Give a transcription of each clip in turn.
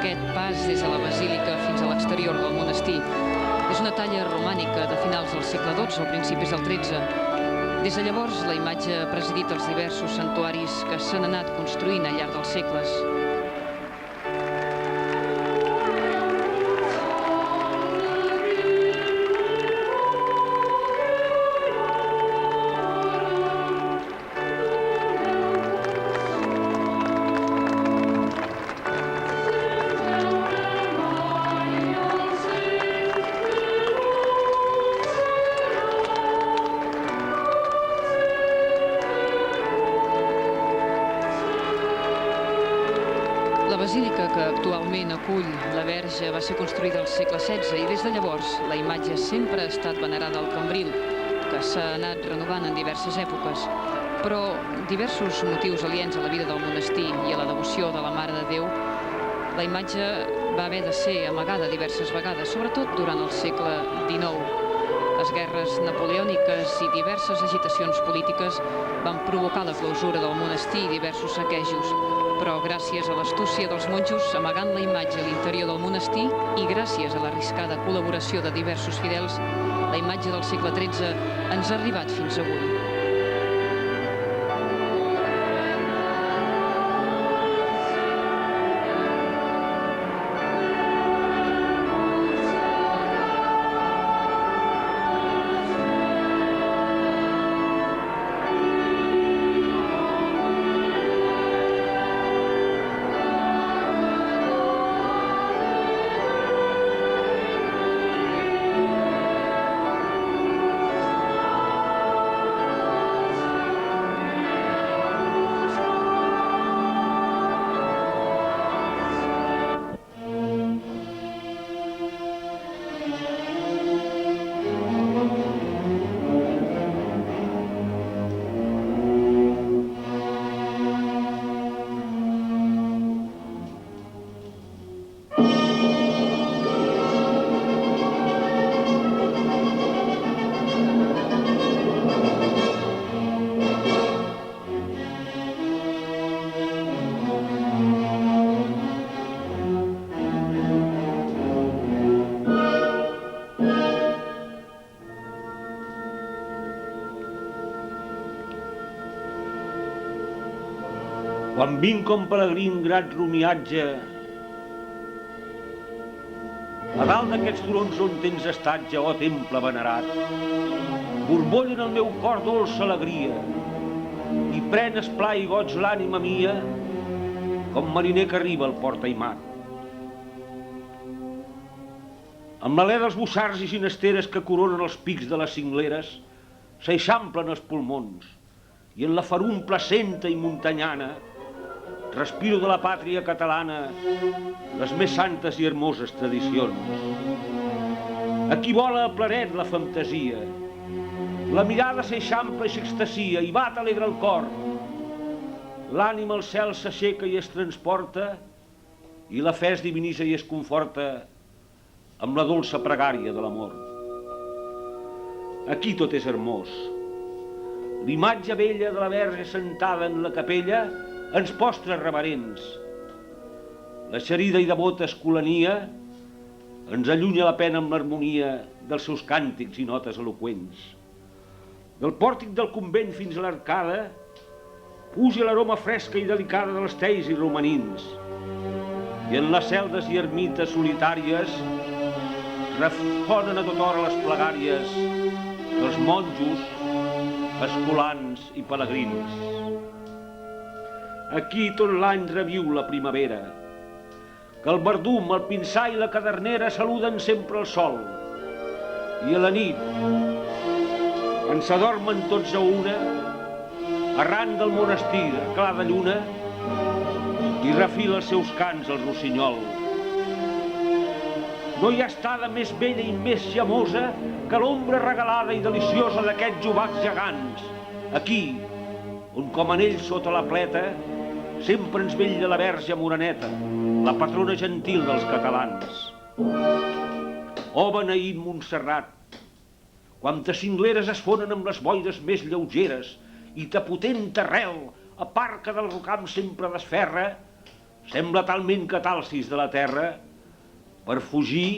aquest pas des de la basílica fins a l'exterior del monestir. És una talla romànica de finals del segle XII o principis del XIII. Des de llavors, la imatge ha presidit els diversos santuaris que s'han anat construint al llarg dels segles. La basílica que actualment acull la Verge va ser construïda al segle XVI i des de llavors la imatge sempre ha estat venerada al cambril, que s'ha anat renovant en diverses èpoques. Però diversos motius aliens a la vida del monestir i a la devoció de la Mare de Déu, la imatge va haver de ser amagada diverses vegades, sobretot durant el segle XIX. Les guerres napoleòniques i diverses agitacions polítiques van provocar la clausura del monestir i diversos saquejos. Però gràcies a l'astúcia dels monjos amagant la imatge a l'interior del monestir i gràcies a l'arriscada col·laboració de diversos fidels, la imatge del segle XIII ens ha arribat fins avui. Quan vinc com pelegrí en grat rumiatge a dalt d'aquests turons on tens estatge, o temple venerat, borbolla en el meu cor dolça alegria i pren esplai i goig l'ànima mia com mariner que arriba al port aimat. Amb l'alè dels bossars i ginesteres que coronen els pics de les cingleres s'eixamplen els pulmons i en la ferum placenta i muntanyana respiro de la pàtria catalana les més santes i hermoses tradicions. Aquí vola a planet la fantasia, la mirada s'eixampla i s'extasia i bat alegre el cor. L'ànima al cel s'aixeca i es transporta i la fe es divinitza i es conforta amb la dolça pregària de l'amor. Aquí tot és hermós. L'imatge vella de la Verge sentada en la capella ens postra reverents. La xerida i devota escolania ens allunya la pena amb l'harmonia dels seus càntics i notes eloqüents. Del pòrtic del convent fins a l'arcada puja l'aroma fresca i delicada dels teis i romanins i en les celdes i ermites solitàries refonen a tota hora les plegàries dels monjos, escolans i pelegrins. Aquí tot l'any reviu la primavera, que el verdum, el pinsà i la cadernera saluden sempre el sol. I a la nit, quan s'adormen tots a una, arran del monestir, clar de lluna, i refila els seus cants al rossinyol. No hi ha estada més bella i més gemosa que l'ombra regalada i deliciosa d'aquests jovacs gegants. Aquí, on com anells sota la pleta, sempre ens vetlla la Verge Moreneta, la patrona gentil dels catalans. Oh, beneït Montserrat, quantes cingleres es fonen amb les boires més lleugeres i ta potent arrel, a part que del rocam sempre desferra, sembla talment catalcis de la terra per fugir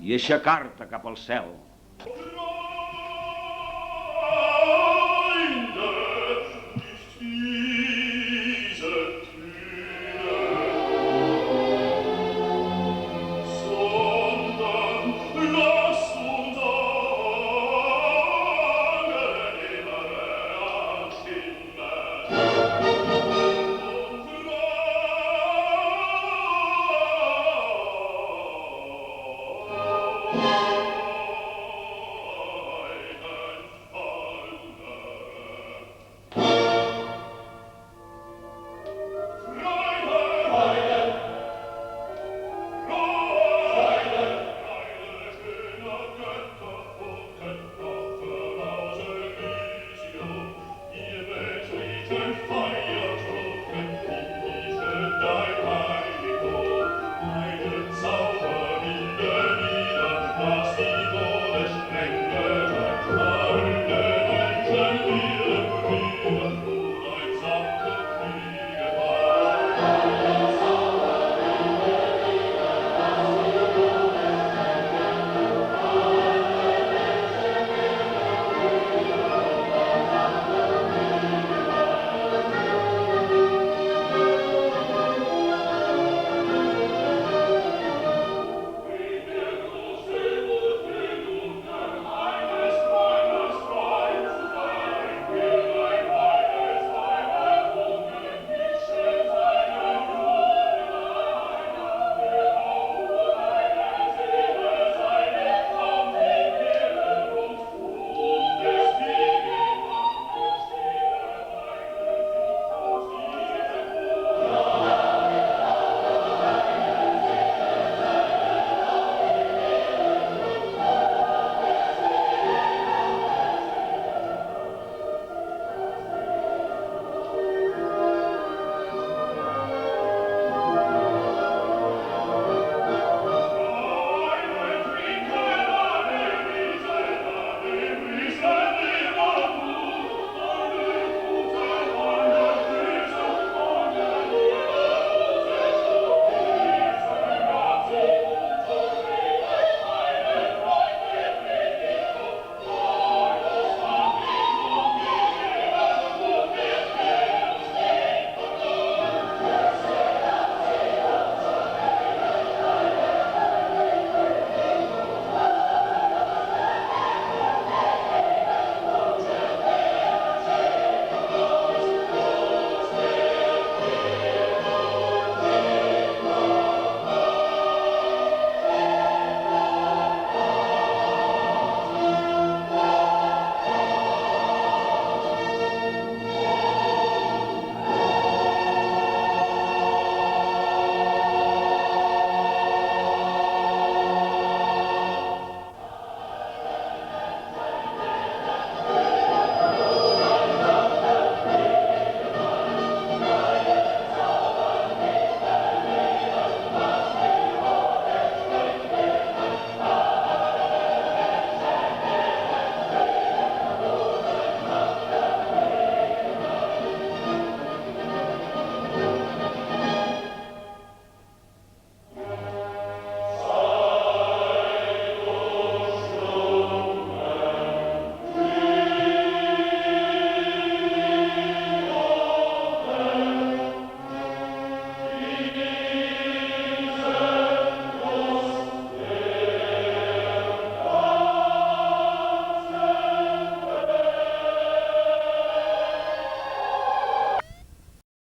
i aixecar-te cap al cel.